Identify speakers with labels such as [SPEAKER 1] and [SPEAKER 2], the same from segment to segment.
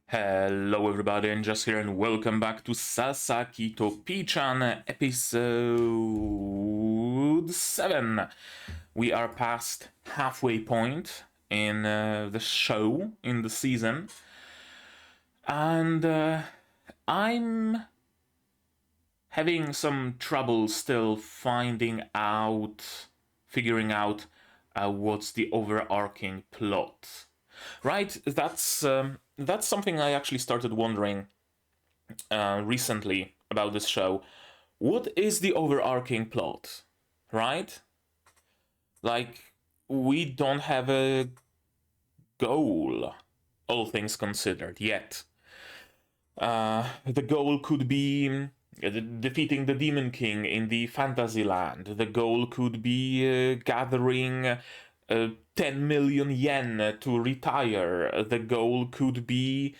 [SPEAKER 1] Hello everybody, and just here, and welcome back to Sasaki to Pii-chan, episode 7. We are past halfway point in the show, in the season, and I'm having some trouble still figuring out what's the overarching plot. Right, that's something I actually started wondering recently about this show. What is the overarching plot, right? Like, we don't have a goal, all things considered, yet. The goal could be defeating the Demon King in the Fantasy Land. The goal could be gathering 10 million yen to retire. The goal could be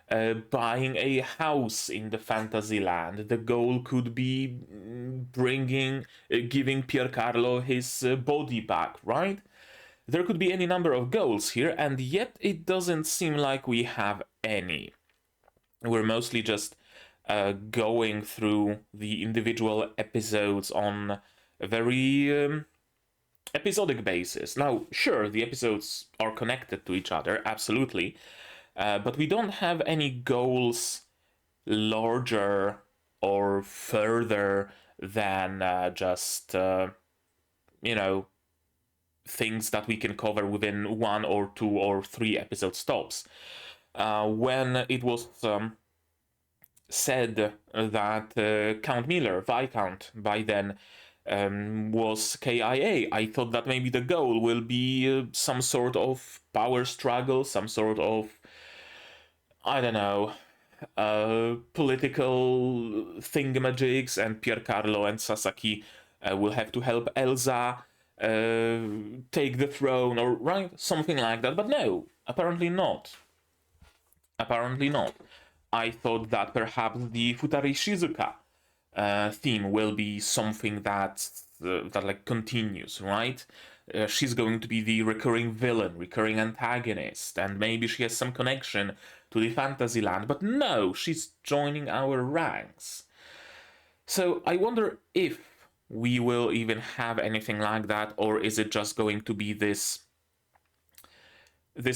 [SPEAKER 1] buying a house in the fantasy land. The goal could be giving Piercarlo his body back, right? There could be any number of goals here, and yet it doesn't seem like we have any. We're mostly just going through the individual episodes on a very episodic basis. Now, sure, the episodes are connected to each other, absolutely, but we don't have any goals larger or further than just, things that we can cover within 1 or 2 or 3 episode stops. When it was said that Count Miller, Viscount, by then, was KIA. I thought that maybe the goal will be some sort of power struggle, some sort of, I don't know, political thingamajigs, and Piercarlo and Sasaki will have to help Elsa take the throne, or right, something like that. But no, apparently not. Apparently not. I thought that perhaps the Futari Shizuka theme will be something that like continues, right? She's going to be the recurring villain, recurring antagonist, and maybe she has some connection to the fantasy land, but no, she's joining our ranks. So I wonder if we will even have anything like that, or is it just going to be this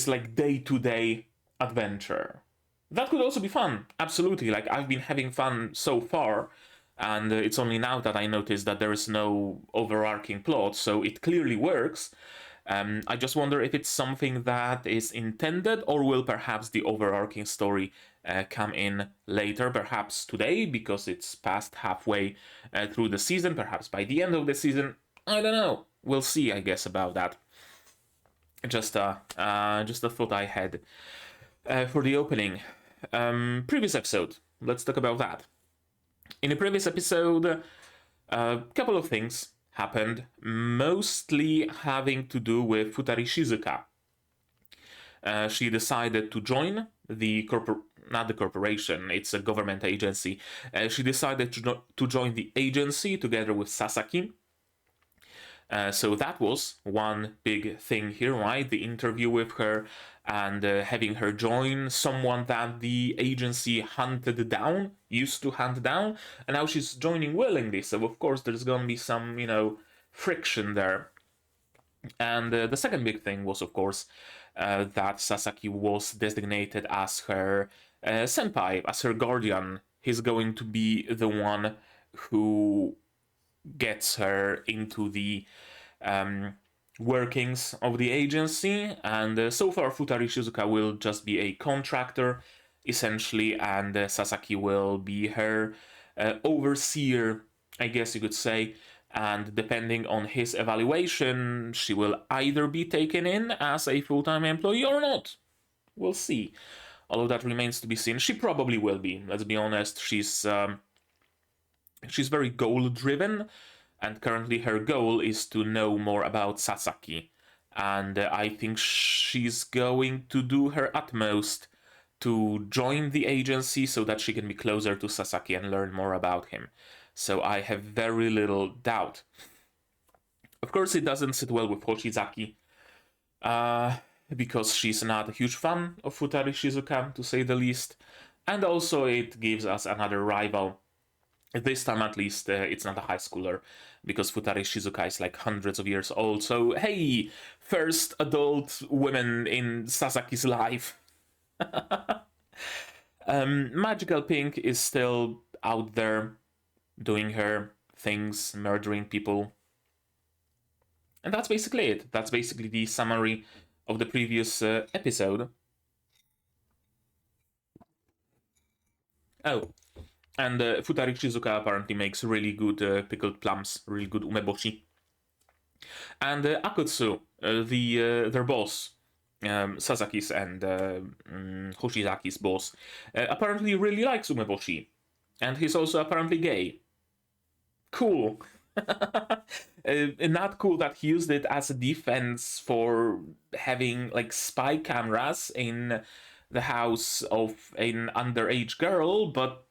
[SPEAKER 1] like day-to-day adventure? That could also be fun, absolutely. Like, I've been having fun so far, and it's only now that I noticed that there is no overarching plot, so it clearly works. I just wonder if it's something that is intended, or will perhaps the overarching story come in later, perhaps today, because it's past halfway through the season, perhaps by the end of the season. I don't know. We'll see, I guess, about that. Just a thought I had for the opening. Previous episode. Let's talk about that. In the previous episode, a couple of things happened, mostly having to do with Futari Shizuka. She decided to join the not the corporation, it's a government agency. She decided to join the agency together with Sasaki. So that was one big thing here, right? The interview with her, and having her join someone that the agency hunted down, used to hunt down, and now she's joining willingly. So of course there's gonna be some, friction there. And the second big thing was, of course, that Sasaki was designated as her senpai, as her guardian. He's going to be the one who gets her into the workings of the agency, and so far Futari Shizuka will just be a contractor, essentially, and Sasaki will be her overseer, I guess you could say, and depending on his evaluation, she will either be taken in as a full-time employee or not. We'll see. All of that remains to be seen. She probably will be, let's be honest. She's very goal-driven, and currently her goal is to know more about Sasaki. And I think she's going to do her utmost to join the agency so that she can be closer to Sasaki and learn more about him. So I have very little doubt. Of course, it doesn't sit well with Hoshizaki. because she's not a huge fan of Futari Shizuka, to say the least. And also it gives us another rival. This time at least it's not a high schooler, because Futari Shizuka is like hundreds of years old. So hey, first adult women in Sasaki's life. Magical Pink is still out there doing her things, murdering people. And that's basically it. That's basically the summary of the previous episode. Oh, and Futari Shizuka apparently makes really good pickled plums, really good umeboshi. And Akutsu, their boss, Sasaki's and Hoshizaki's boss, apparently really likes umeboshi. And he's also apparently gay. Cool. Not cool that he used it as a defense for having like spy cameras in the house of an underage girl, but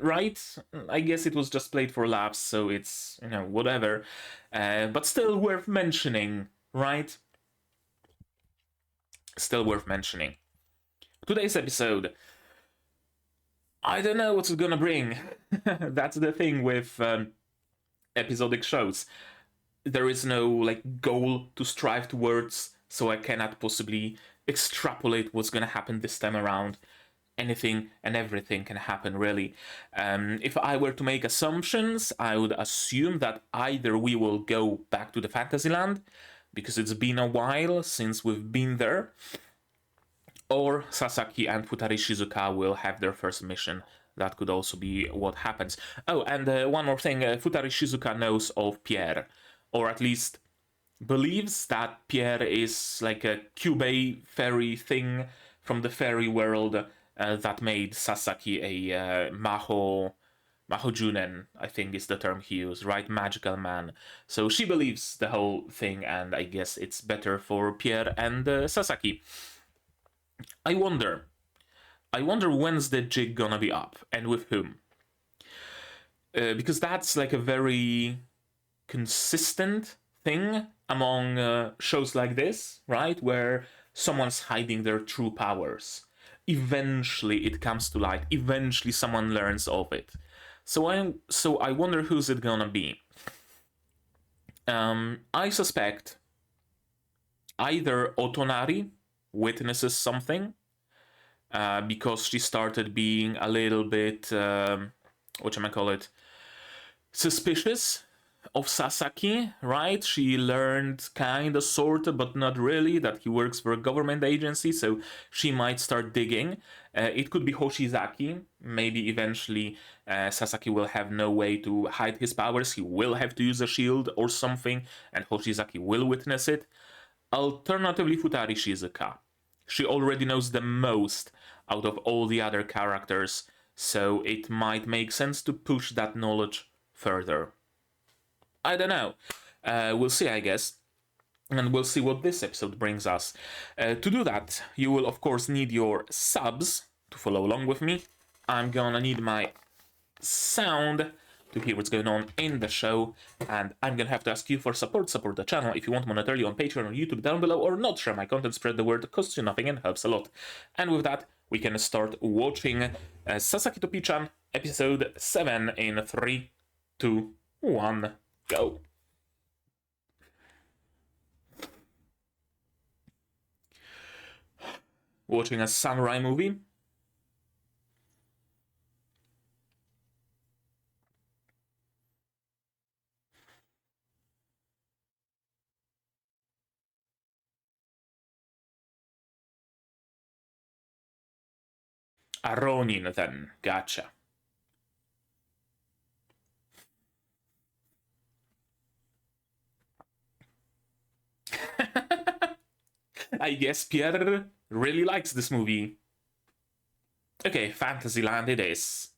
[SPEAKER 1] right, I guess it was just played for laughs, so it's, you know, whatever, but still worth mentioning, right? Still worth mentioning. Today's episode, I don't know what it's gonna bring. That's the thing with episodic shows. There is no like goal to strive towards, so I cannot possibly extrapolate what's gonna happen this time around. Anything and everything can happen, really. If I were to make assumptions, I would assume that either we will go back to the Fantasyland, because it's been a while since we've been there, or Sasaki and Futari Shizuka will have their first mission. That could also be what happens. Oh, and one more thing, Futari Shizuka knows of Pierre, or at least believes that Pierre is like a Kyubei fairy thing from the fairy world that made Sasaki a Mahojunen, I think is the term he used, right? Magical man. So she believes the whole thing, and I guess it's better for Pierre and Sasaki. I wonder when's the jig gonna be up, and with whom? Because that's like a very consistent thing among shows like this, right? Where someone's hiding their true powers. Eventually it comes to light. Eventually someone learns of it. So I wonder who's it gonna be. I suspect either Otonari witnesses something because she started being a little bit suspicious of Sasaki, right? She learned kinda, sorta, but not really, that he works for a government agency, so she might start digging. It could be Hoshizaki. Maybe eventually Sasaki will have no way to hide his powers. He will have to use a shield or something, and Hoshizaki will witness it. Alternatively, Futari Shizuka. She already knows the most out of all the other characters, so it might make sense to push that knowledge further. I don't know. We'll see, I guess. And we'll see what this episode brings us. To do that, you will of course need your subs to follow along with me. I'm gonna need my sound to hear what's going on in the show, and I'm gonna have to ask you for support the channel. If you want monetarily on Patreon or YouTube, down below, or not share my content, spread the word. It costs you nothing and helps a lot. And with that, we can start watching Sasaki to Pii-chan episode 7 in 3, 2, 1, go. Watching a samurai movie. A Ronin, then. Gotcha. I guess Pierre really likes this movie. Okay, Fantasyland it is.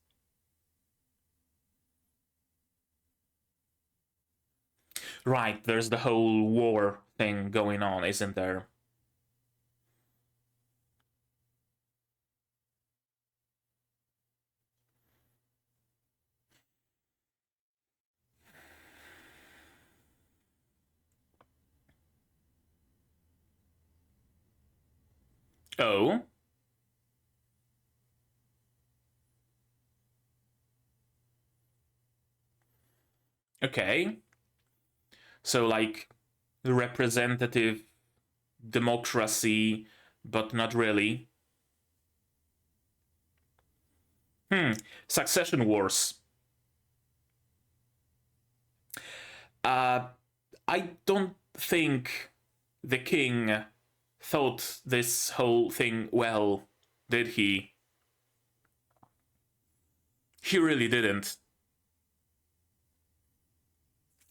[SPEAKER 1] Right, there's the whole war thing going on, isn't there? Oh. Okay. So, like, representative democracy, but not really. Succession wars. I don't think the king thought this whole thing well, did he? He really didn't.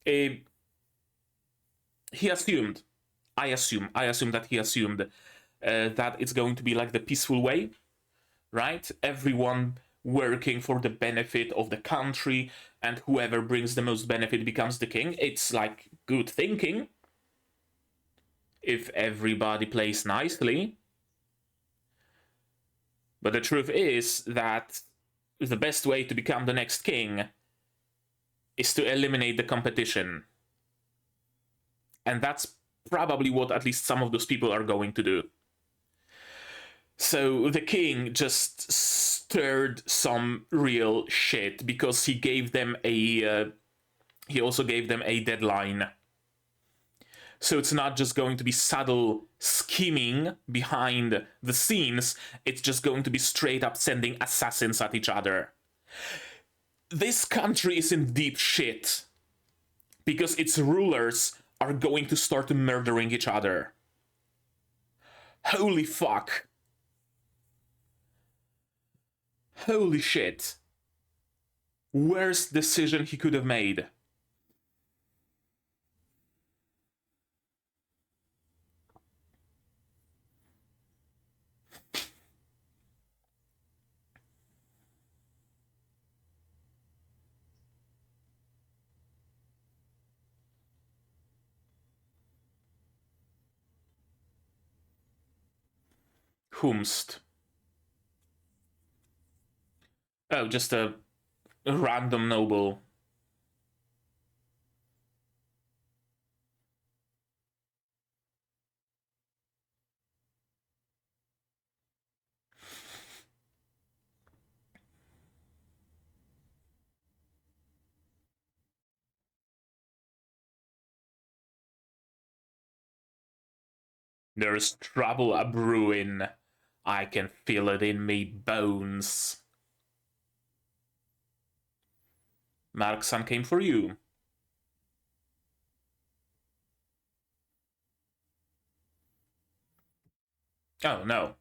[SPEAKER 1] He assumed. I assume that he assumed that it's going to be like the peaceful way, right? Everyone working for the benefit of the country, and whoever brings the most benefit becomes the king. It's like good thinking if everybody plays nicely. But the truth is that the best way to become the next king is to eliminate the competition. And that's probably what at least some of those people are going to do. So the king just stirred some real shit because he gave them a he also gave them a deadline. So it's not just going to be subtle scheming behind the scenes, it's just going to be straight up sending assassins at each other. This country is in deep shit because its rulers are going to start murdering each other. Holy fuck. Holy shit. Worst decision he could have made. Whomst. Oh, just a random noble. There's trouble a brewing. I can feel it in me bones. Mark-san came for you. Oh, no.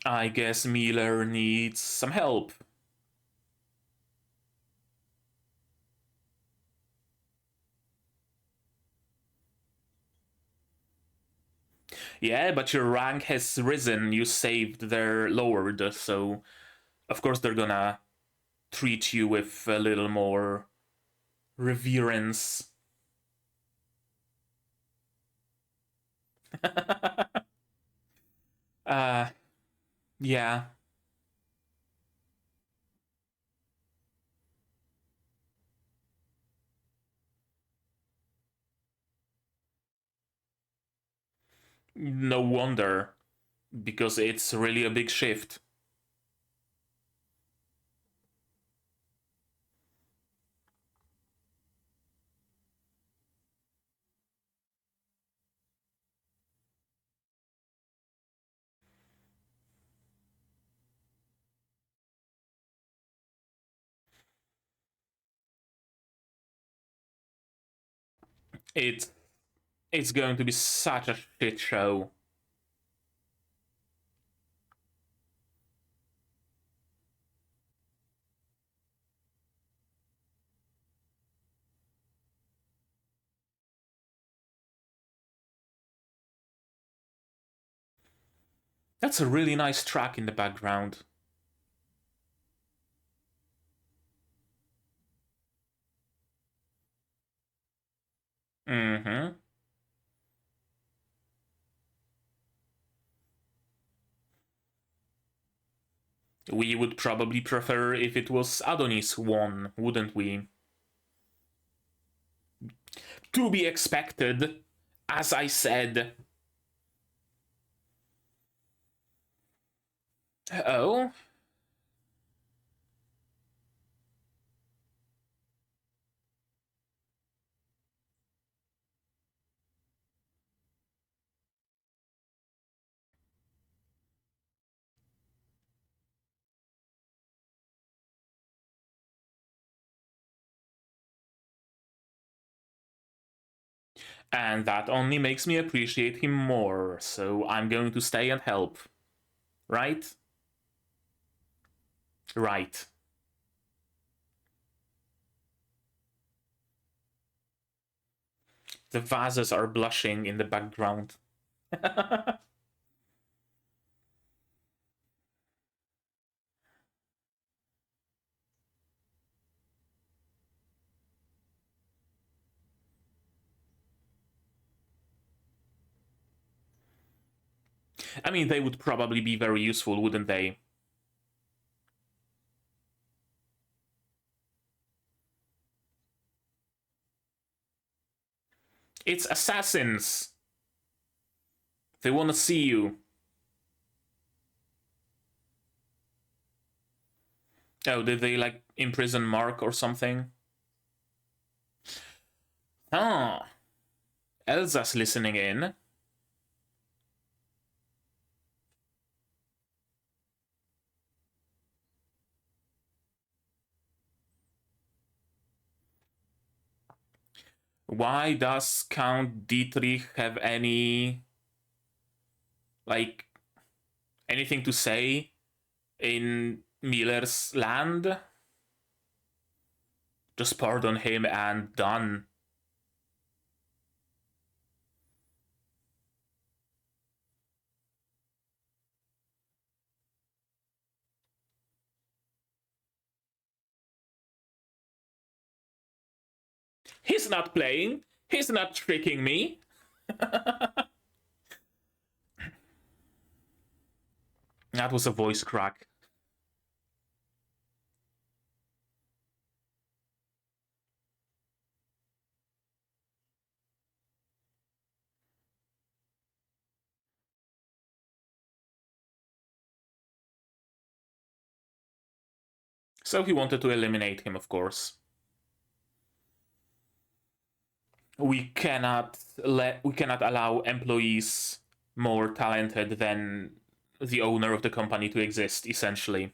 [SPEAKER 1] I guess Miller needs some help. Yeah, but your rank has risen. You saved their lowered, so of course they're gonna treat you with a little more reverence. Yeah. No wonder, because it's really a big shift. It's it's going to be such a shit show. That's a really nice track in the background. Mm-hmm. We would probably prefer if it was Adonis who won, wouldn't we? To be expected. as I said. Oh? And that only makes me appreciate him more, so I'm going to stay and help. Right? Right. The vases are blushing in the background. I mean, they would probably be very useful, wouldn't they? It's assassins! They want to see you. Oh, did they, like, imprison Mark or something? Oh. Elsa's listening in. Why does Count Dietrich have any, like, anything to say in Miller's land? Just pardon him and done. He's not playing. He's not tricking me. That was a voice crack. So he wanted to eliminate him, of course. We cannot allow employees more talented than the owner of the company to exist, essentially.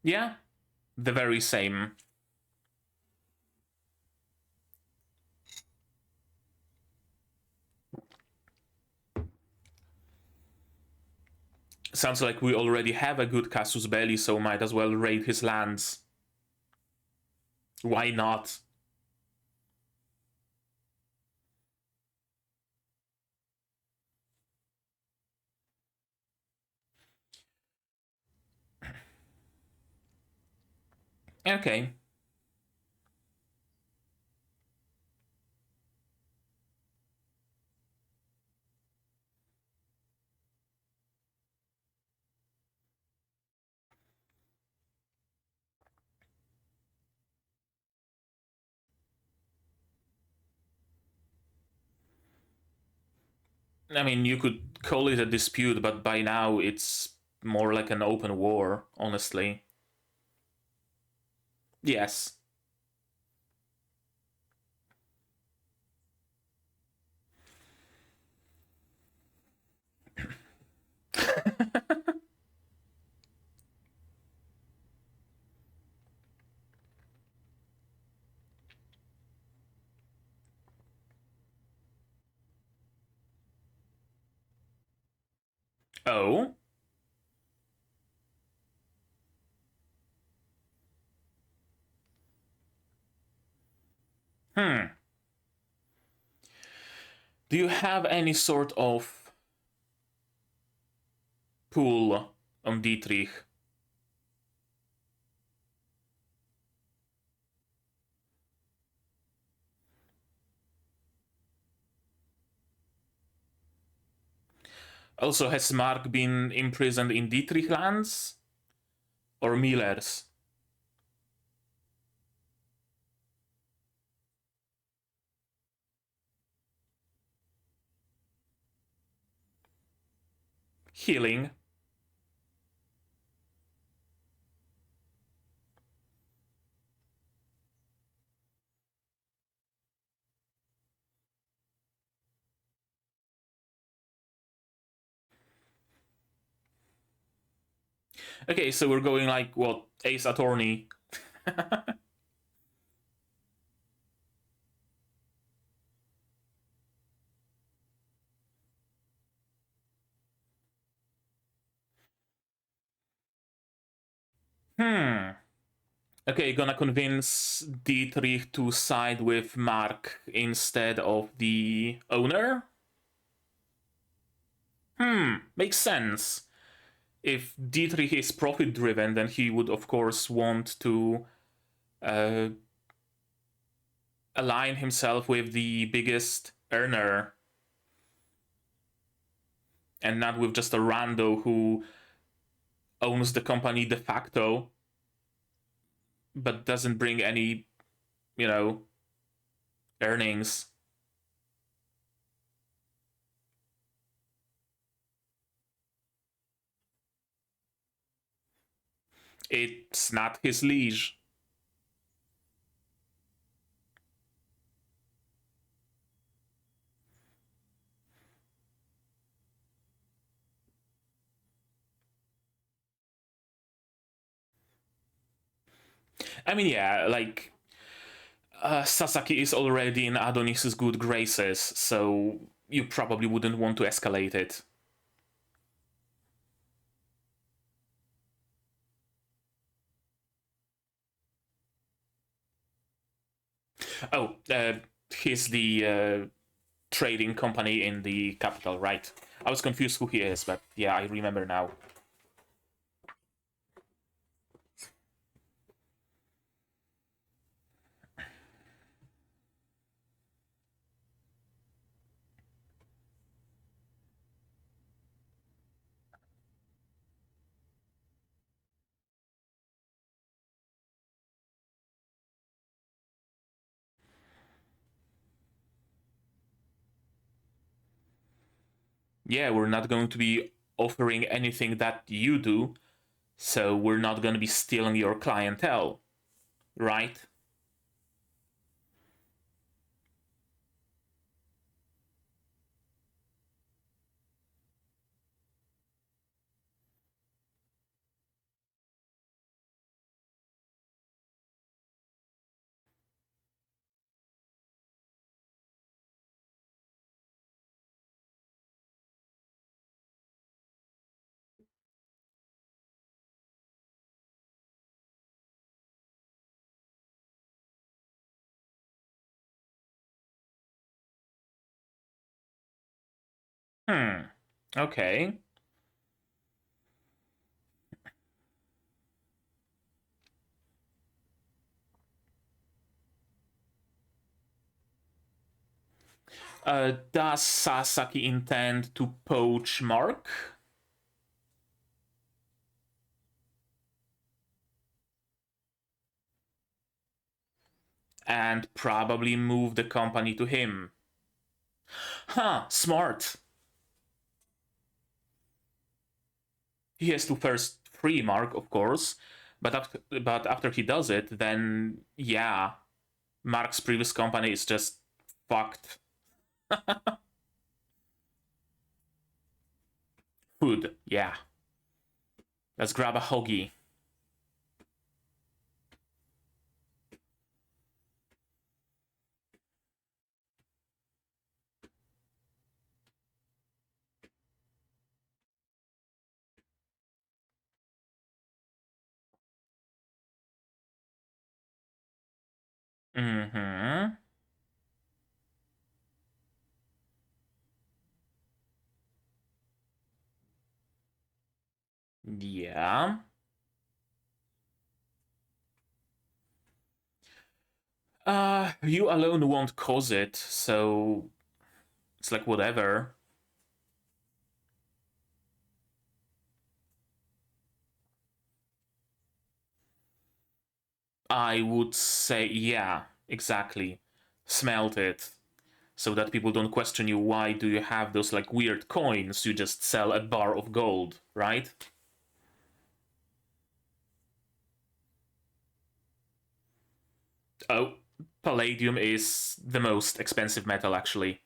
[SPEAKER 1] Yeah, the very same. Sounds like we already have a good casus belli, so might as well raid his lands. Why not? Okay. I mean, you could call it a dispute, but by now it's more like an open war, honestly. Yes. Oh? Hmm. Do you have any sort of pull on Dietrich? Also, has Mark been imprisoned in Dietrich lands? Or Miller's? Healing. Okay, so we're going like, what, Ace Attorney? Okay, gonna convince Dietrich to side with Mark instead of the owner? Makes sense. If Dietrich is profit driven, then he would, of course, want to align himself with the biggest earner and not with just a rando who owns the company de facto but doesn't bring any, earnings. It's not his liege. I mean, yeah, like, Sasaki is already in Adonis's good graces, so you probably wouldn't want to escalate it. Oh, he's the trading company in the capital, right? I was confused who he is, but yeah, I remember now. Yeah, we're not going to be offering anything that you do, so we're not going to be stealing your clientele, right? Okay. Does Sasaki intend to poach Mark? And probably move the company to him. Huh, smart. He has to first free Mark, of course, but after he does it, then yeah, Mark's previous company is just fucked. Food, yeah. Let's grab a hoagie. Mm-hmm. Yeah. You alone won't cause it, so it's like whatever. I would say, yeah, exactly. Smelt it. So that people don't question you, why do you have those like weird coins? You just sell a bar of gold, right? Oh, palladium is the most expensive metal, actually.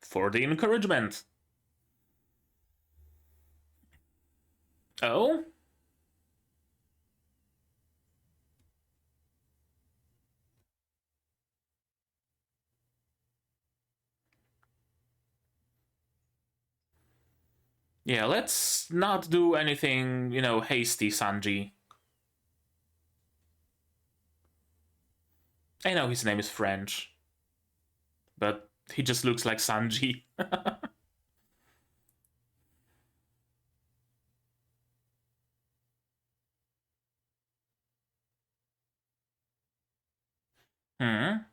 [SPEAKER 1] For the encouragement. Oh? Yeah, let's not do anything, hasty, Sanji. I know his name is French, but he just looks like Sanji. Hmm?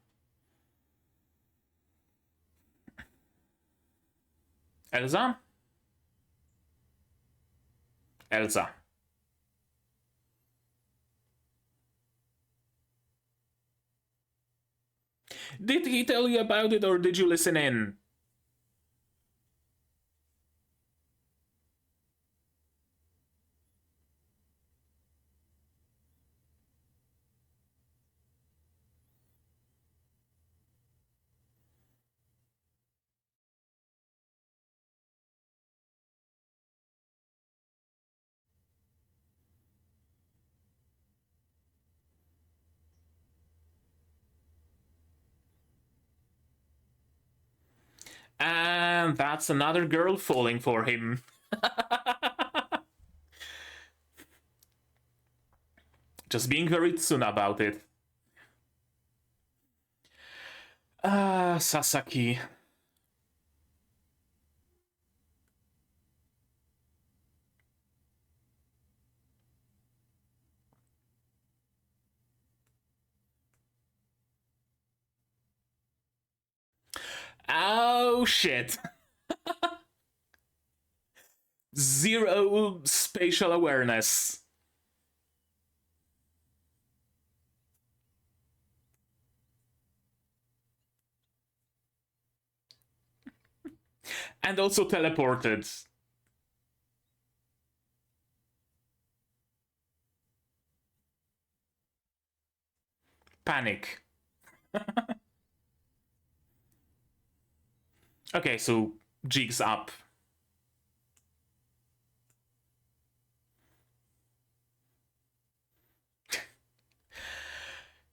[SPEAKER 1] Elsa? Elsa. Did he tell you about it or did you listen in? And that's another girl falling for him. Just being very Tsuna about it. Sasaki. Oh shit. Zero spatial awareness. And also teleported. Panic. Okay, so Jig's up.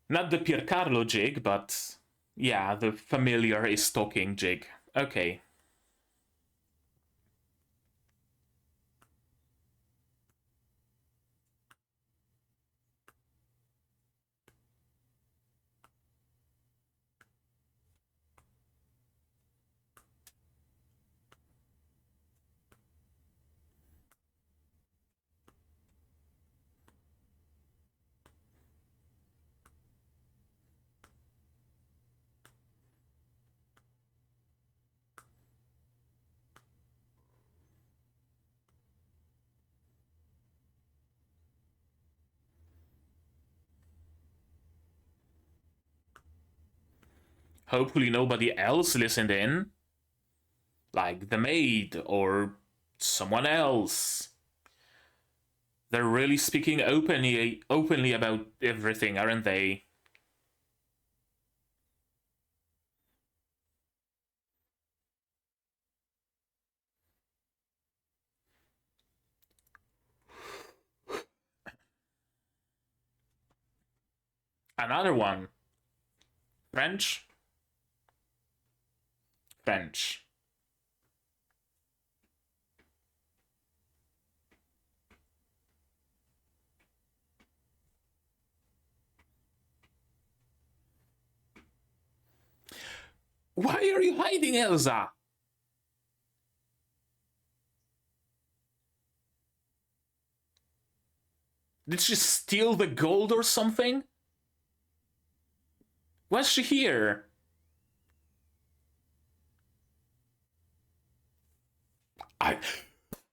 [SPEAKER 1] Not the Piercarlo jig, but yeah, the familiar is talking jig. Okay. Hopefully nobody else listened in. Like the maid or someone else. They're really speaking openly about everything, aren't they? Another one. French? French. Why are you hiding, Elsa? Did she steal the gold or something? Why's she here?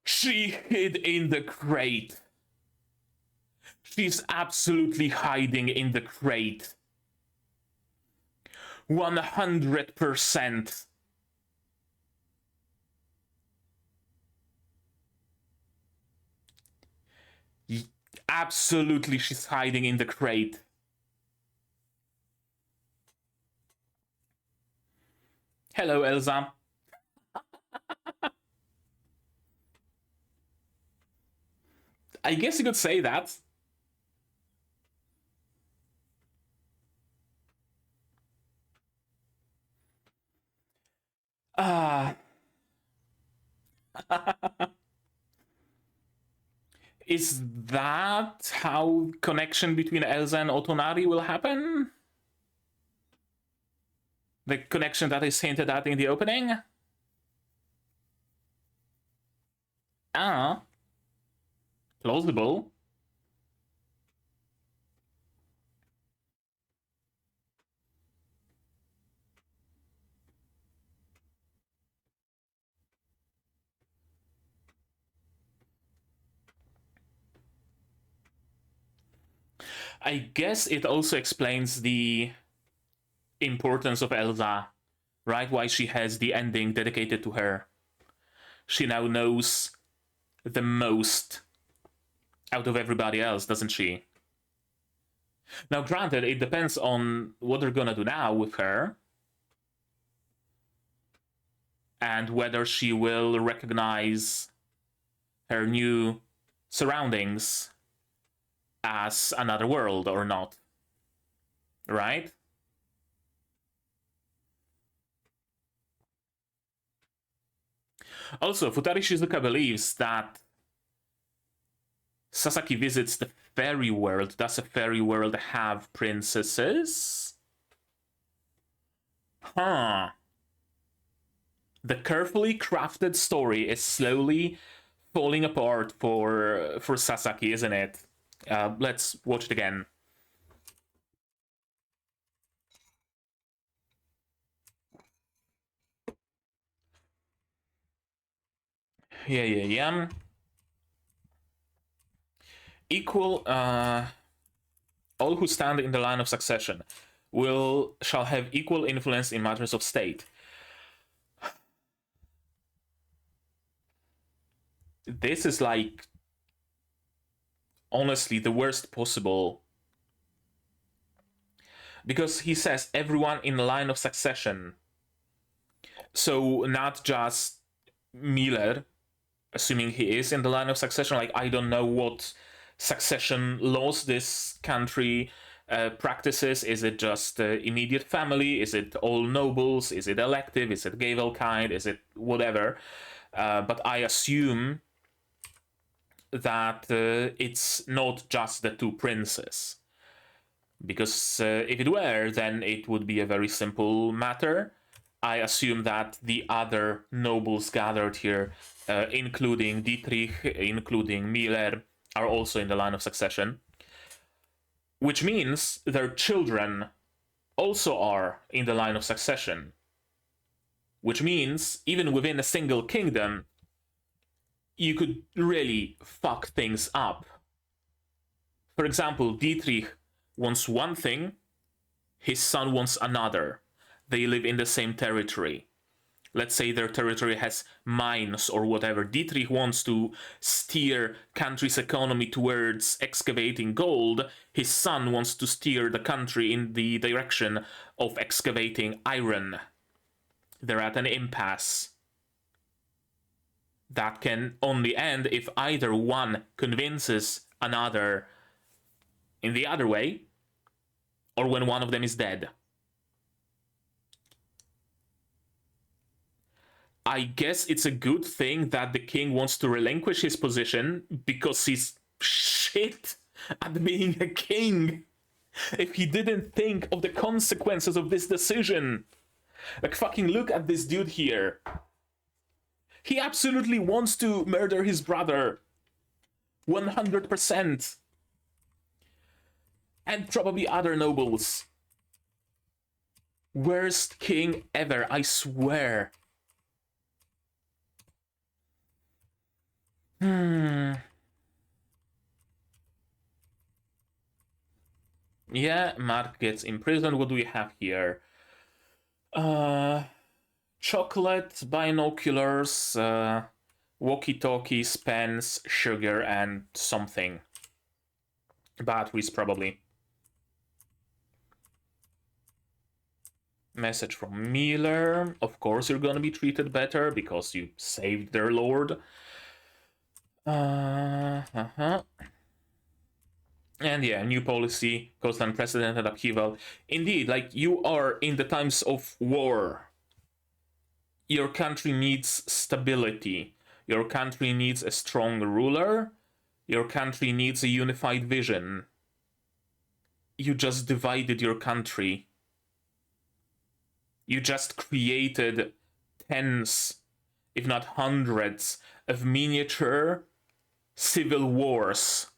[SPEAKER 1] She hid in the crate. She's absolutely hiding in the crate. 100%. Absolutely, she's hiding in the crate. Hello, Elsa. I guess you could say that. Is that how connection between Elsa and Otonari will happen? The connection that is hinted at in the opening? Ah. Plausible. I guess it also explains the importance of Elsa, right? Why she has the ending dedicated to her. She now knows the most out of everybody else, doesn't she? Now, granted, it depends on what they're gonna do now with her, and whether she will recognize her new surroundings as another world or not. Right? Also, Futari Shizuka believes that Sasaki visits the fairy world. Does a fairy world have princesses? Huh. The carefully crafted story is slowly falling apart for Sasaki, isn't it? Let's watch it again. Yeah. Equal, all who stand in the line of succession shall have equal influence in matters of state. This is like, honestly, the worst possible. Because he says everyone in the line of succession. So not just Miller, assuming he is in the line of succession. Like, I don't know what succession laws this country practices. Is it just immediate family? Is it all nobles? Is it elective? Is it Gavelkind? Is it whatever? But I assume that it's not just the two princes. Because if it were, then it would be a very simple matter. I assume that the other nobles gathered here, including Dietrich, including Miller, are also in the line of succession. Which means their children also are in the line of succession. Which means, even within a single kingdom, you could really fuck things up. For example, Dietrich wants one thing, his son wants another. They live in the same territory. Let's say their territory has mines or whatever. Dietrich wants to steer country's economy towards excavating gold. His son wants to steer the country in the direction of excavating iron. They're at an impasse. That can only end if either one convinces another in the other way, or when one of them is dead. I guess it's a good thing that the king wants to relinquish his position because he's shit at being a king. If he didn't think of the consequences of this decision. Like, fucking look at this dude here. He absolutely wants to murder his brother. 100%. And probably other nobles. Worst king ever, I swear. Yeah, Mark gets imprisoned. What do we have here? Chocolate, binoculars, walkie-talkies, pens, sugar, and something. Batteries, probably. Message from Miller. Of course you're gonna be treated better because you saved their lord. And yeah, new policy caused unprecedented upheaval. Indeed, like, you are in the times of war. Your country needs stability. Your country needs a strong ruler. Your country needs a unified vision. You just divided your country. You just created tens, if not hundreds, of miniature civil wars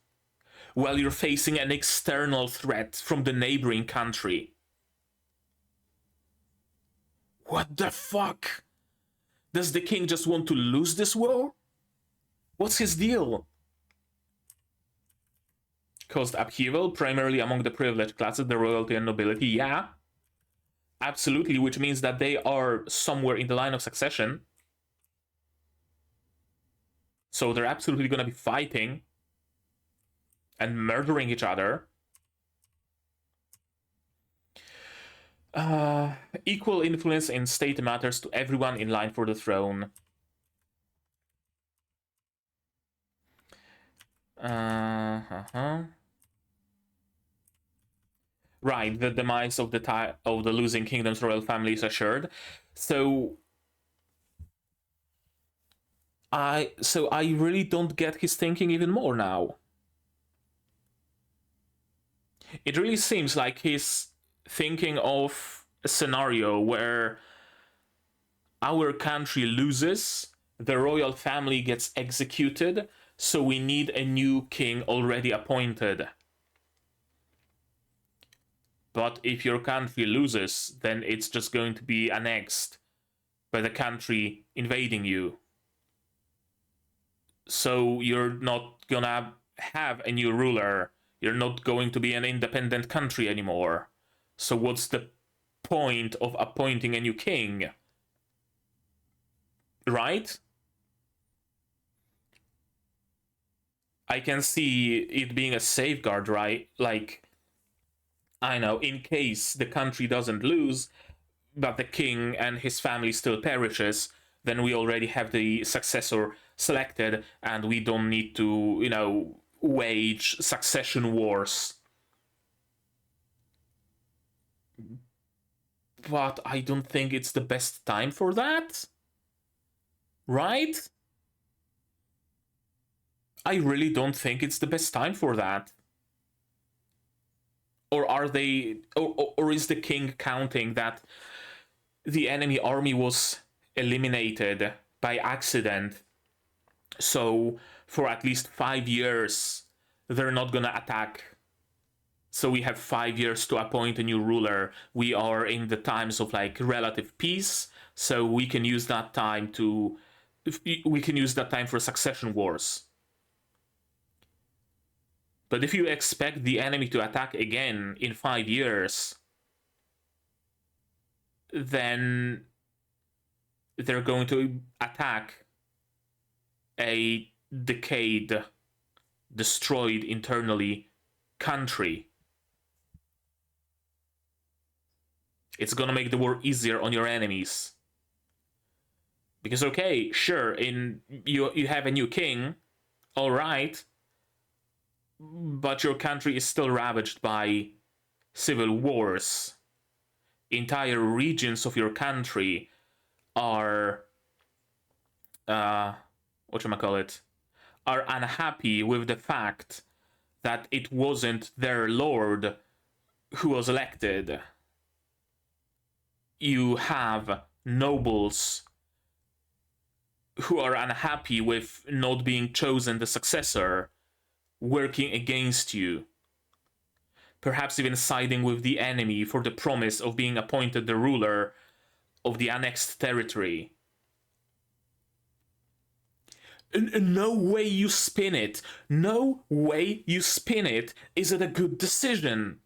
[SPEAKER 1] while you're facing an external threat from the neighboring country. What the fuck? Does the king just want to lose this war? What's his deal? Caused upheaval, primarily among the privileged classes, the royalty and nobility. Yeah, absolutely, which means that they are somewhere in the line of succession. So they're absolutely going to be fighting and murdering each other. Equal influence in state matters to everyone in line for the throne. Right, the demise of the losing kingdom's royal family is assured. So I really don't get his thinking even more now. It really seems like he's thinking of a scenario where our country loses, the royal family gets executed, so we need a new king already appointed. But if your country loses, then it's just going to be annexed by the country invading you. So you're not gonna have a new ruler. You're not going to be an independent country anymore. So what's the point of appointing a new king? Right? I can see it being a safeguard, right? Like, I know, in case the country doesn't lose, but the king and his family still perishes, then we already have the successor selected, and we don't need to, wage succession wars. But I don't think it's the best time for that. Right? I really don't think it's the best time for that. Or are they, or is the king counting that the enemy army was eliminated by accident, so for at least 5 years they're not gonna attack, so we have 5 years to appoint a new ruler. We are in the times of like relative peace, so we can use that time for succession wars. But if you expect the enemy to attack again in 5 years, then they're going to attack a decayed, destroyed internally country. It's gonna make the war easier on your enemies. Because, okay, sure, you have a new king, alright, but your country is still ravaged by civil wars. Entire regions of your country are are unhappy with the fact that it wasn't their lord who was elected. You have nobles who are unhappy with not being chosen the successor, working against you. perhaps even siding with the enemy for the promise of being appointed the ruler of the annexed territory. No way you spin it. No way you spin it. Is it a good decision?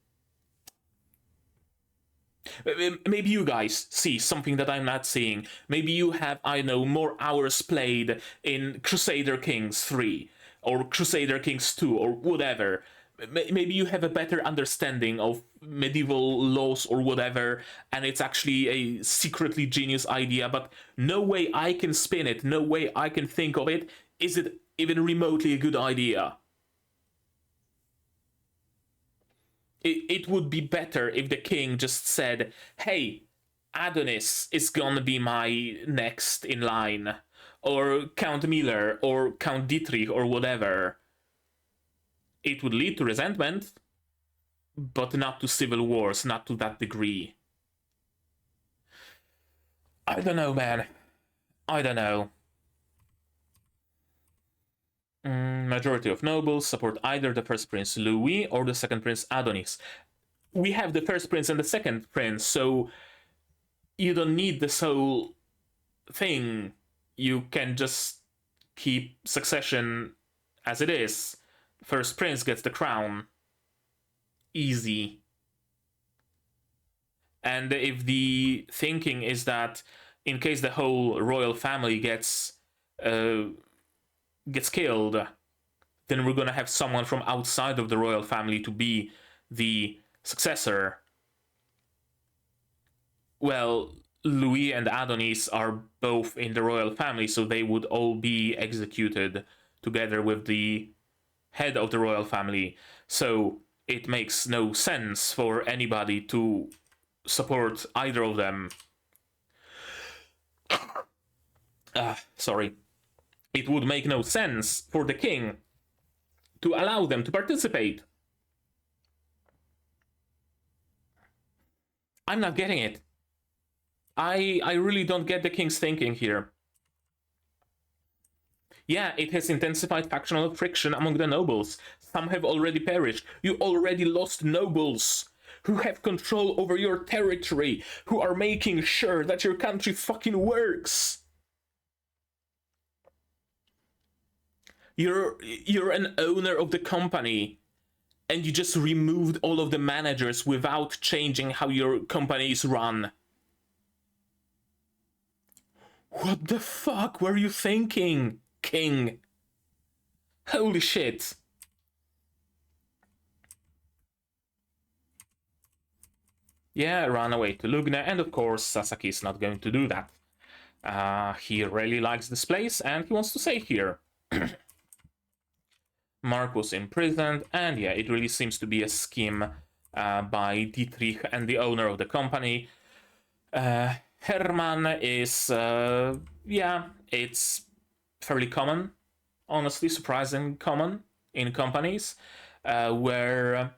[SPEAKER 1] Maybe you guys see something that I'm not seeing. Maybe you have, I know, more hours played in Crusader Kings 3 or Crusader Kings 2 or whatever. Maybe you have a better understanding of medieval laws or whatever, and it's actually a secretly genius idea, but no way I can spin it, no way I can think of it. Is it even remotely a good idea? It would be better if the king just said, hey, Adonis is gonna be my next in line, or Count Miller, or Count Dietrich, or whatever. It would lead to resentment, but not to civil wars, not to that degree. I don't know, man. I don't know. Majority of nobles support either the first prince Louis or the second prince Adonis. We have the first prince and the second prince, so you don't need this whole thing. You can just keep succession as it is. First prince gets the crown. Easy. And if the thinking is that in case the whole royal family gets killed, then we're gonna have someone from outside of the royal family to be the successor. Well, Louis and Adonis are both in the royal family, so they would all be executed together with the head of the royal family. So it makes no sense for anybody to support either of them. Sorry. It would make no sense for the king to allow them to participate. I'm not getting it. I really don't get the king's thinking here. Yeah, it has intensified factional friction among the nobles. Some have already perished. You already lost nobles who have control over your territory, who are making sure that your country fucking works. You're an owner of the company, and you just removed all of the managers without changing how your company is run. What the fuck were you thinking, king? Holy shit. Yeah, run away to Lugna, and of course Sasaki is not going to do that. He really likes this place, and he wants to stay here. Mark was imprisoned, and yeah, it really seems to be a scheme by Dietrich and the owner of the company. Hermann is, yeah, it's fairly common, honestly, surprisingly common in companies where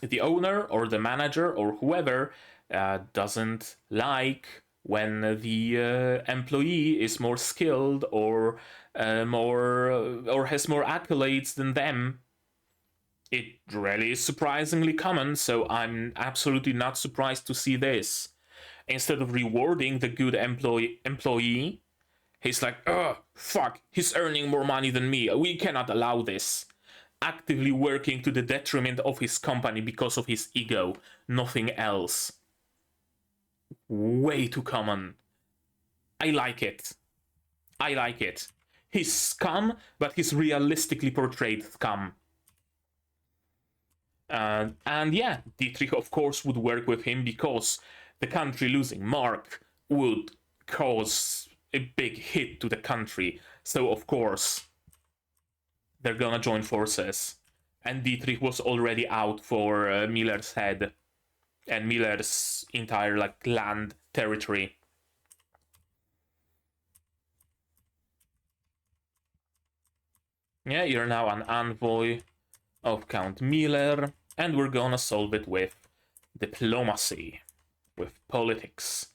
[SPEAKER 1] the owner or the manager or whoever doesn't like when the employee is more skilled or has more accolades than them. It really is surprisingly common, so I'm absolutely not surprised to see this. Instead of rewarding the good employee, he's like, oh, fuck, he's earning more money than me. We cannot allow this. Actively working to the detriment of his company because of his ego, nothing else. Way too common. I like it. I like it. He's scum, but he's realistically portrayed scum. And yeah, Dietrich of course would work with him because the country losing Mark would cause a big hit to the country. So of course they're gonna join forces. And Dietrich was already out for Miller's head and Miller's entire land territory. Yeah, you're now an envoy of Count Miller, and we're gonna solve it with diplomacy, with politics.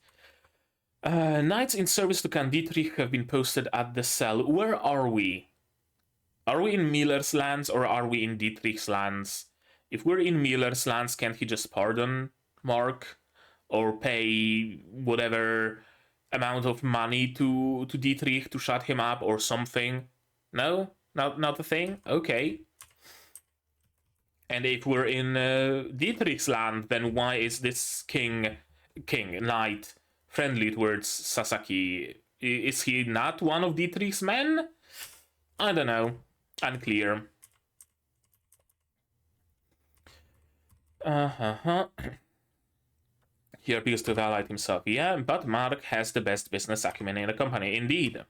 [SPEAKER 1] Knights in service to Count Dietrich have been posted at the cell. Where are we? Are we in Miller's lands or are we in Dietrich's lands? If we're in Miller's lands, can't he just pardon Mark? Or pay whatever amount of money to Dietrich to shut him up or something? No? Not a thing? Okay. And if we're in Dietrich's land, then why is this knight, friendly towards Sasaki? Is he not one of Dietrich's men? I don't know. Unclear. He appears to have allied himself. Yeah, but Mark has the best business acumen in the company, indeed.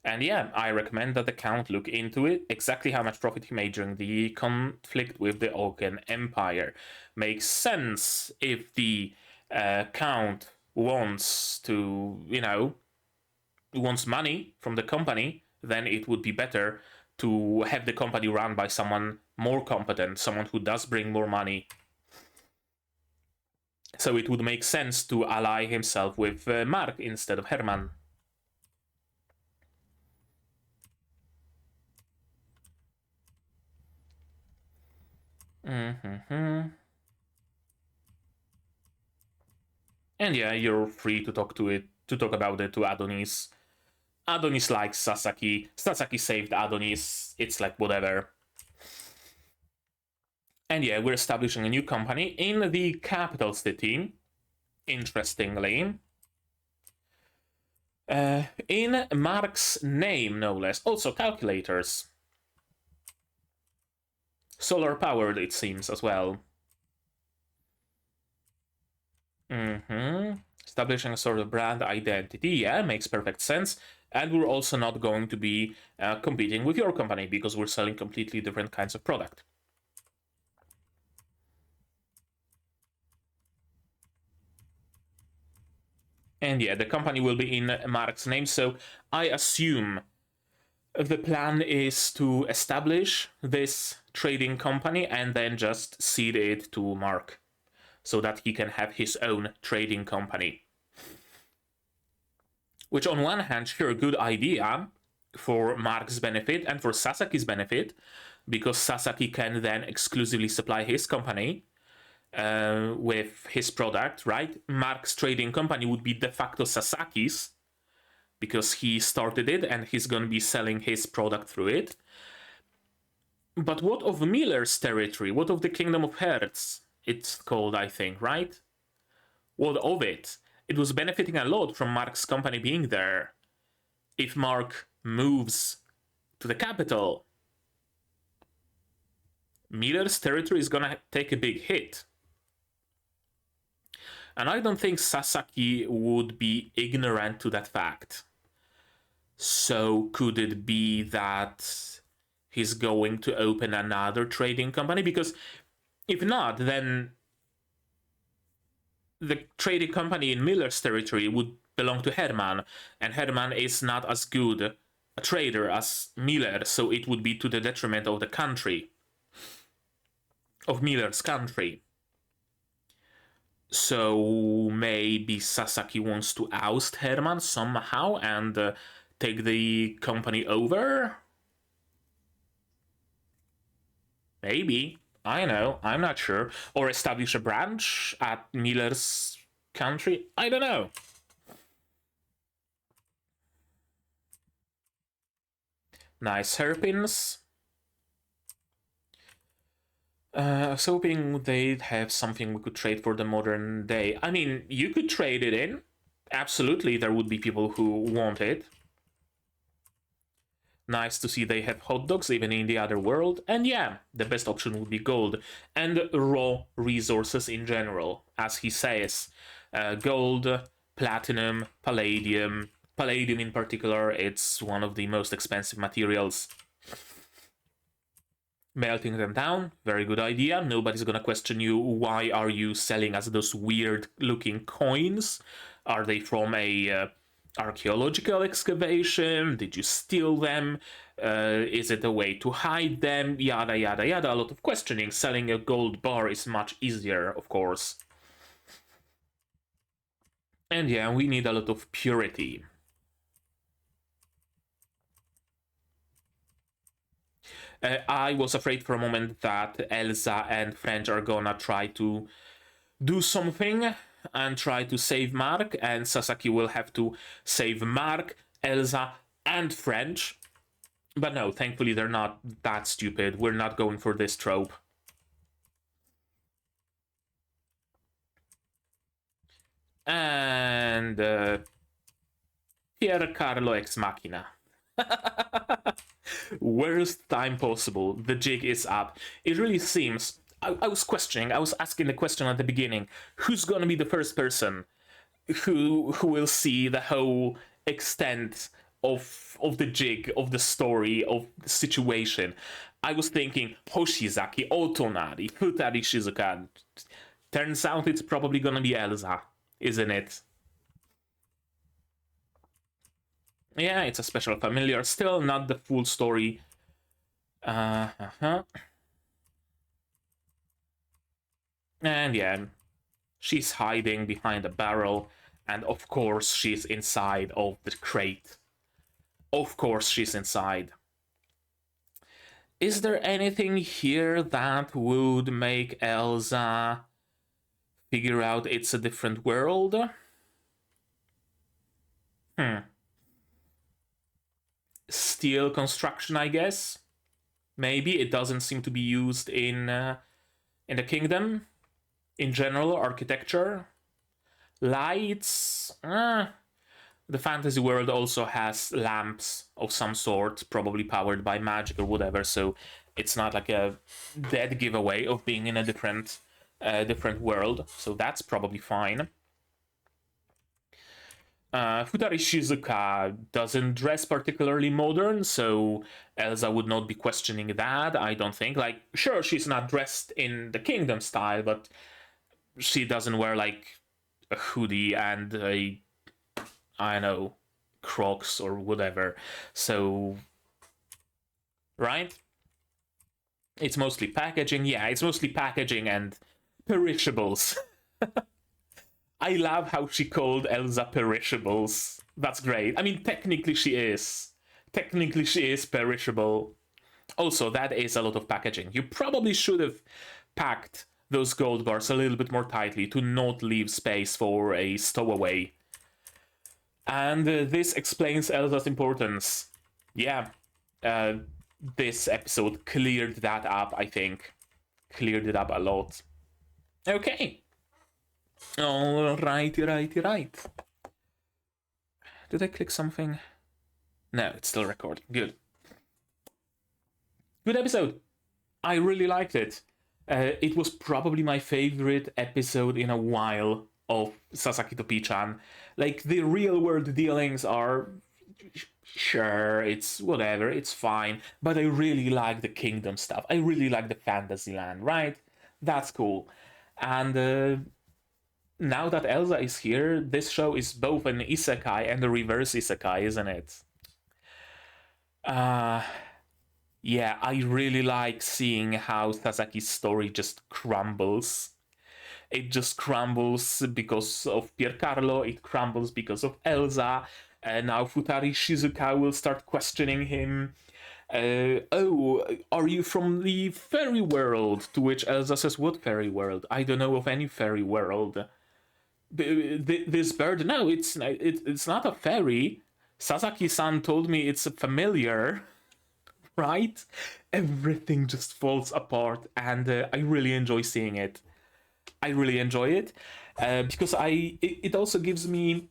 [SPEAKER 1] And yeah, I recommend that the Count look into it, exactly how much profit he made during the conflict with the Oaken Empire. Makes sense if the Count wants to, wants money from the company, then it would be better to have the company run by someone more competent, someone who does bring more money. So it would make sense to ally himself with Mark instead of Herman. And yeah, you're free to talk about it to Adonis. Adonis likes Sasaki. Sasaki saved Adonis. It's like whatever. And yeah, we're establishing a new company in the capital city, interestingly. In Mark's name, no less. Also calculators. Solar powered, it seems, as well. Establishing a sort of brand identity, yeah, makes perfect sense. And we're also not going to be competing with your company because we're selling completely different kinds of product. And yeah, the company will be in Mark's name, so I assume the plan is to establish this trading company and then just cede it to Mark so that he can have his own trading company. Which on one hand, sure, a good idea for Mark's benefit and for Sasaki's benefit, because Sasaki can then exclusively supply his company with his product, right? Mark's trading company would be de facto Sasaki's, because he started it and he's going to be selling his product through it. But what of Miller's territory? What of the Kingdom of Hearts? It's called, I think, right? What of it? It was benefiting a lot from Mark's company being there. If Mark moves to the capital, Miller's territory is gonna take a big hit. And I don't think Sasaki would be ignorant to that fact. So could it be that he's going to open another trading company? Because if not, then the trading company in Miller's territory would belong to Herman, and Herman is not as good a trader as Miller, so it would be to the detriment of the country, of Miller's country. So maybe Sasaki wants to oust Herman somehow and take the company over? Maybe. I know, I'm not sure. Or establish a branch at Miller's country? I don't know. Nice hairpins. I was hoping they'd have something we could trade for the modern day. I mean, you could trade it in. Absolutely, there would be people who want it. Nice to see they have hot dogs even in the other world. And yeah, the best option would be gold and raw resources in general. As he says, gold, platinum, palladium. Palladium in particular, it's one of the most expensive materials. Melting them down, very good idea. Nobody's gonna question you, why are you selling us those weird looking coins? Are they from a archaeological excavation? Did you steal them? Is it a way to hide them? Yada yada yada, a lot of questioning. Selling a gold bar is much easier, of course. And yeah, we need a lot of purity. I was afraid for a moment that Elsa and French are gonna try to do something and try to save Mark, and Sasaki will have to save Mark, Elsa, and French. But no, thankfully they're not that stupid. We're not going for this trope. And Pier Carlo ex machina. Worst time possible. The jig is up. It really seems. I was questioning. I was asking the question at the beginning. Who's gonna be the first person who will see the whole extent of the jig, of the story, of the situation? I was thinking Hoshizaki, Otonari, Futari Shizuka. Turns out it's probably gonna be Elsa, isn't it? Yeah, it's a special familiar. Still not the full story. And yeah, she's hiding behind a barrel, and of course she's inside of the crate. Of course she's inside. Is there anything here that would make Elsa figure out it's a different world? Steel construction, I guess. Maybe it doesn't seem to be used in the kingdom. In general, architecture, lights. The fantasy world also has lamps of some sort, probably powered by magic or whatever. So it's not like a dead giveaway of being in a different world. So that's probably fine. Futari Shizuka doesn't dress particularly modern, so Elsa would not be questioning that, I don't think. Like, sure, she's not dressed in the kingdom style, but she doesn't wear, like, a hoodie and a, I don't know, Crocs or whatever. So, right? It's mostly packaging. Yeah, it's mostly packaging and perishables. I love how she called Elsa perishables. That's great. I mean, technically she is. Technically she is perishable. Also, that is a lot of packaging. You probably should have packed those gold bars a little bit more tightly to not leave space for a stowaway. And this explains Elsa's importance. Yeah, this episode cleared that up, I think. Cleared it up a lot. Okay. Alrighty, right. Did I click something? No, it's still recording. Good. Good episode. I really liked it. It was probably my favorite episode in a while of Sasaki to Pii-chan. Like, the real world dealings are... Sure, it's whatever, it's fine. But I really like the kingdom stuff. I really like the fantasy land, right? That's cool. And... now that Elsa is here, this show is both an isekai and a reverse isekai, isn't it? Yeah, I really like seeing how Sasaki's story just crumbles. It just crumbles because of Piercarlo, it crumbles because of Elsa, and now Futari Shizuka will start questioning him. Oh, are you from the fairy world? To which Elsa says, what fairy world? I don't know of any fairy world. This bird, no, it's not a fairy. Sasaki-san told me it's a familiar, right? Everything just falls apart, and I really enjoy seeing it. I really enjoy it because it also gives me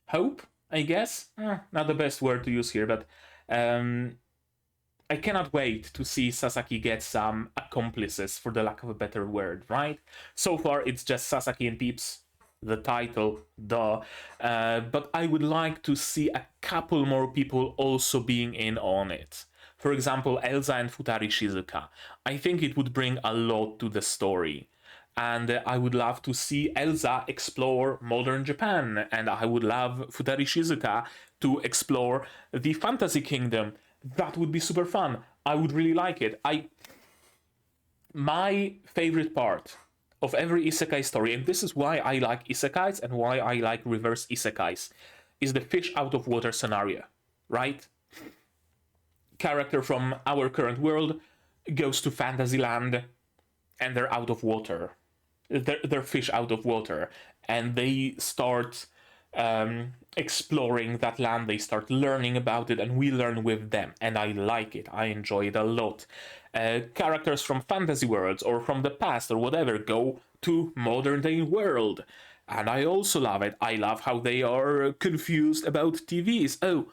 [SPEAKER 1] hope, I guess. Not the best word to use here, but I cannot wait to see Sasaki get some accomplices, for the lack of a better word, right? So far, it's just Sasaki and Peeps, the title, duh. But I would like to see a couple more people also being in on it. For example, Elsa and Futari Shizuka. I think it would bring a lot to the story. And I would love to see Elsa explore modern Japan. And I would love Futari Shizuka to explore the fantasy kingdom. That would be super fun. I would really like it. My favorite part of every isekai story, and this is why I like isekais and why I like reverse isekais, is the fish out of water scenario, right? character from our current world goes to Fantasyland, and they're out of water. They're fish out of water, and they start exploring that land. They start learning about it, and we learn with them, and I like it. I enjoy it a lot. Characters from fantasy worlds or from the past or whatever go to modern day world, and I also love it. I love how they are confused about TVs. Oh,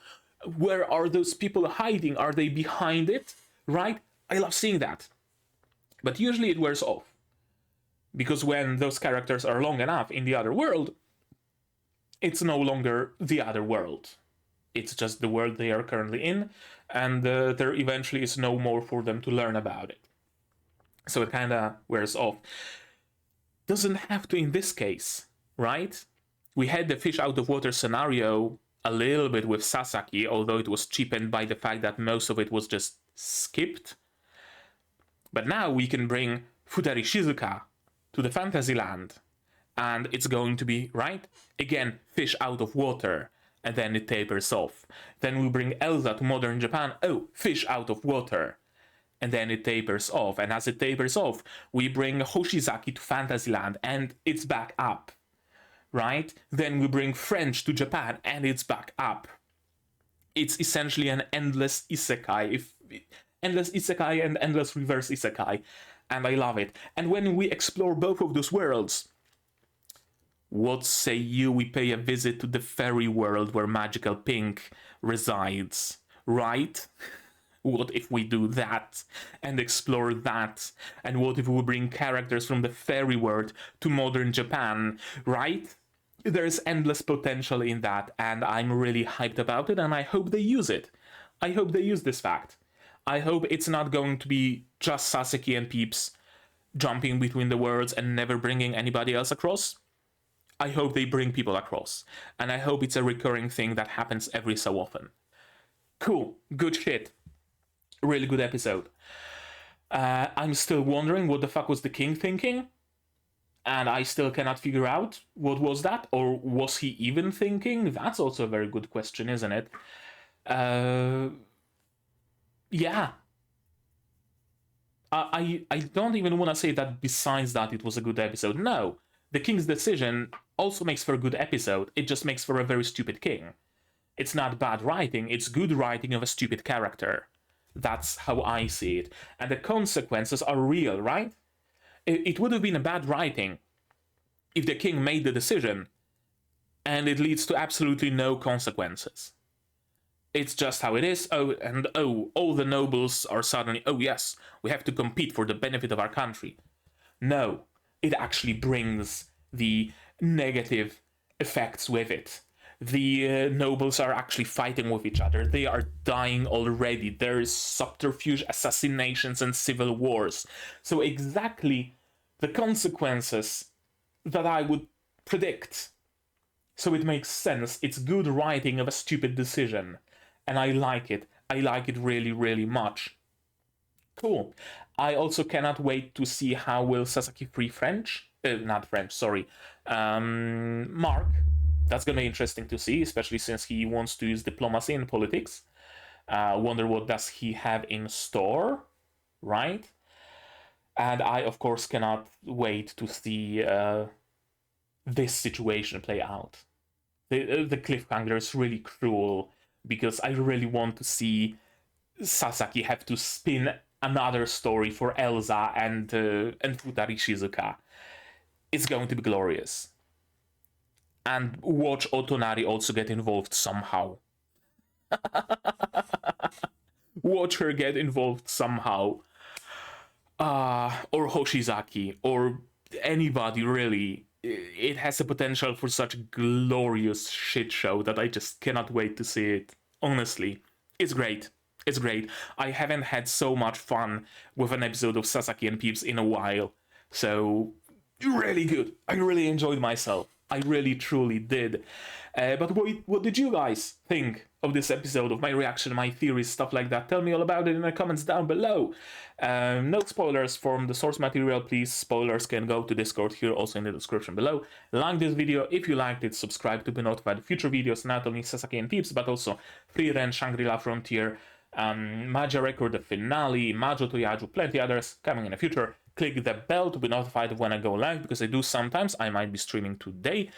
[SPEAKER 1] where are those people hiding? Are they behind it? Right? I love seeing that. But usually it wears off, because when those characters are long enough in the other world, it's no longer the other world. It's just the world they are currently in, and there eventually is no more for them to learn about it. So it kind of wears off. Doesn't have to in this case, right? We had the fish out of water scenario a little bit with Sasaki, although it was cheapened by the fact that most of it was just skipped. But now we can bring Futari Shizuka to the fantasy land, and it's going to be, right? Again, fish out of water, and then it tapers off. Then we bring Elsa to modern Japan. Oh, fish out of water, and then it tapers off. And as it tapers off, we bring Hoshizaki to Fantasyland, and it's back up, right? Then we bring French to Japan, and it's back up. It's essentially an endless isekai, endless isekai and endless reverse isekai, and I love it. And when we explore both of those worlds, what say you we pay a visit to the fairy world where Magical Pink resides, right? What if we do that and explore that? And what if we bring characters from the fairy world to modern Japan, right? There's endless potential in that, and I'm really hyped about it, and I hope they use it. I hope they use this fact. I hope it's not going to be just Sasaki and Peeps jumping between the worlds and never bringing anybody else across. I hope they bring people across, and I hope it's a recurring thing that happens every so often. Cool, good shit. Really good episode. I'm still wondering what the fuck was the king thinking, and I still cannot figure out what was that, or was he even thinking? That's also a very good question, isn't it? Yeah. I don't even want to say that besides that it was a good episode. No. The king's decision also makes for a good episode. It just makes for a very stupid king. It's not bad writing, it's good writing of a stupid character. That's how I see it. And the consequences are real, right? It would have been a bad writing if the king made the decision and it leads to absolutely no consequences. It's just how it is. All the nobles are suddenly, oh yes, we have to compete for the benefit of our country. No, it actually brings the negative effects with it. The nobles are actually fighting with each other. They are dying already. There is subterfuge, assassinations, and civil wars. So exactly the consequences that I would predict. So it makes sense. It's good writing of a stupid decision. And I like it. I like it really, really much. Cool. I also cannot wait to see how will Sasaki free French. Not French, sorry. Mark. That's going to be interesting to see, especially since he wants to use diplomacy in politics. Wonder what does he have in store, right? And I, of course, cannot wait to see this situation play out. The cliffhanger is really cruel, because I really want to see Sasaki have to spin another story for Elsa and Futari Shizuka. It's going to be glorious. And watch Otonari also get involved somehow. Watch her get involved somehow. Or Hoshizaki, or anybody really. It has the potential for such a glorious shit show that I just cannot wait to see it. Honestly, it's great. It's great. I haven't had so much fun with an episode of Sasaki and Peeps in a while. So, really good. I really enjoyed myself. I really, truly did. But what did you guys think of this episode, of my reaction, my theories, stuff like that? Tell me all about it in the comments down below. No spoilers from the source material, please. Spoilers can go to Discord here, also in the description below. Like this video if you liked it, subscribe to be notified of future videos, not only Sasaki and Peeps, but also Frieren, Shangri-La Frontier, Majo record, the finale, Majo to Yajuu, plenty others coming in the future. Click the bell to be notified when I go live, because I do sometimes. I might be streaming today.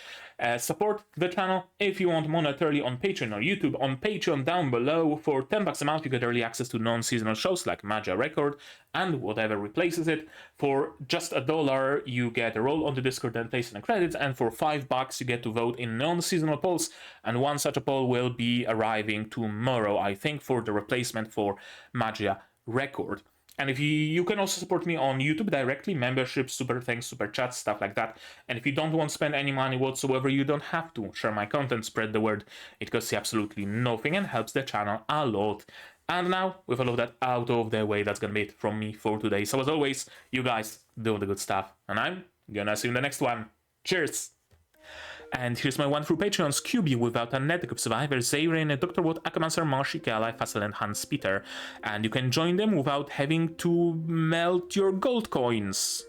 [SPEAKER 1] Support the channel if you want monetarily on Patreon or YouTube. On Patreon down below, for $10 a month you get early access to non-seasonal shows like Majo Record and whatever replaces it. For just $1 you get a role on the Discord and place in the credits, and for $5 you get to vote in non-seasonal polls, and one such a poll will be arriving tomorrow, I think, for the replacement for Majo Record. And if you can also support me on YouTube directly, memberships, super thanks, super chats, stuff like that. And if you don't want to spend any money whatsoever, you don't have to. Share my content, spread the word. It costs you absolutely nothing and helps the channel a lot. And now, with all of that out of the way, that's gonna be it from me for today. So as always, you guys do the good stuff. And I'm gonna see you in the next one. Cheers! And here's my one through Patreons: QB, Without a Network, Survivor, Frieren, Dr. Watt, Akamancer, Mashi, Kali, Fassel, and Hans Peter. And you can join them without having to melt your gold coins.